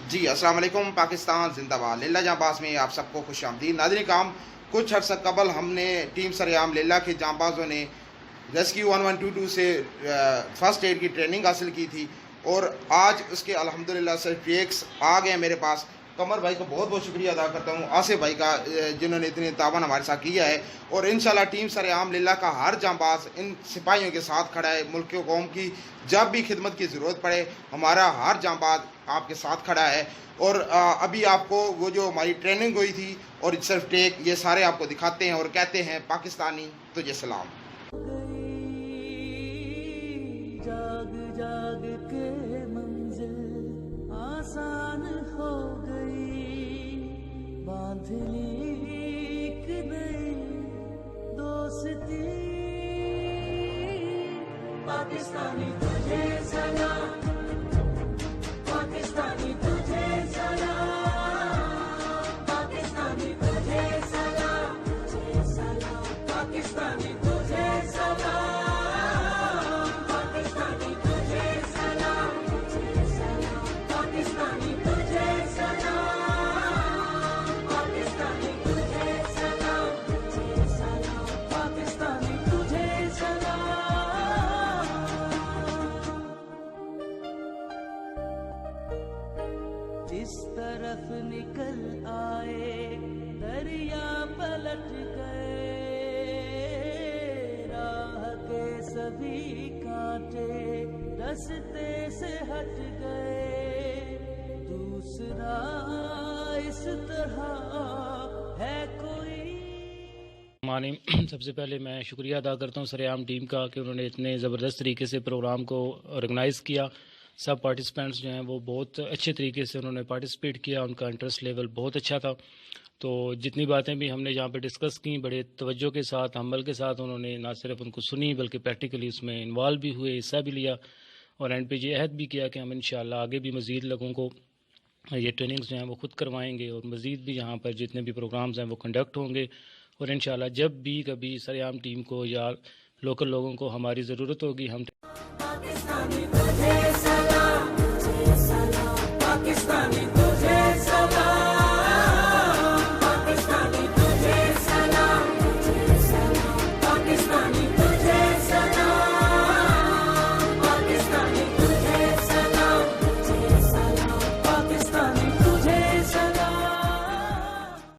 जी अस्सलाम वालेकुम। पाकिस्तान जिंदाबाद। लेला जांबाज में आप सबको खुश आमदीद। नाज़रीन काम कुछ अर्सा कबल हमने टीम सरेआम लेला के जांबाजों ने रेस्क्यू 1122 से फर्स्ट एड की ट्रेनिंग हासिल की थी और आज उसके अल्हम्दुलिल्लाह सर्टिफिकेट्स आ गए मेरे पास। कमर भाई का बहुत बहुत शुक्रिया अदा करता हूँ, आसिफ भाई का जिन्होंने इतने तावन हमारे साथ किया है। और इंशाल्लाह टीम सरेआम लेला का हर जांबाज इन सिपाहियों के साथ खड़ा है। मुल्क की कौम की जब भी खिदमत की ज़रूरत पड़े हमारा हर जांबाज आपके साथ खड़ा है। और अभी आपको वो जो हमारी ट्रेनिंग हुई थी और सर्टिफिकेट ये सारे आपको दिखाते हैं और कहते हैं पाकिस्तानी तुझे सलाम। जाग जाग के मंजिल आसान हो गई, बांध ली एक नई दोस्ती। पाकिस्तानी तुझे सलाम, पाकिस्तानी तुझे सलाम, पाकिस्तानी तुझे सलाम, पाकिस्तानी तुझे सलाम, पाकिस्तानी तुझे सलाम, पाकिस्तानी तुझे सलाम, पाकिस्तानी तुझे सलाम, पाकिस्तानी तुझे सलाम। जिस तरफ निकल आए दरिया पलट गए, राह के सभी कांटे रास्ते से हट गए, दूसरा इस तरह है कोई। मानी सबसे पहले मैं शुक्रिया अदा करता हूँ सरेआम टीम का कि उन्होंने इतने ज़बरदस्त तरीके से प्रोग्राम को ऑर्गेनाइज़ किया। सब पार्टिसिपेंट्स जो हैं वो बहुत अच्छे तरीके से उन्होंने पार्टिसिपेट किया, उनका इंटरेस्ट लेवल बहुत अच्छा था। तो जितनी बातें भी हमने यहाँ पे डिस्कस की बड़े तवज्जो के साथ अमल के साथ उन्होंने ना सिर्फ उनको सुनी बल्कि प्रैक्टिकली उसमें इन्वॉल्व भी हुए, हिस्सा भी लिया और एंड पे ये अहद भी किया कि हम इंशाल्लाह आगे भी मज़ीद लोगों को ये ट्रेनिंग्स जो हैं वो खुद करवाएंगे और मज़ीद भी यहाँ पर जितने भी प्रोग्राम्स हैं वो कंडक्ट होंगे। और इंशाल्लाह जब भी कभी सरेआम टीम को या लोकल लोगों को हमारी ज़रूरत होगी हम पाकिस्तानी तुझे सलाम, तुझे सलाम।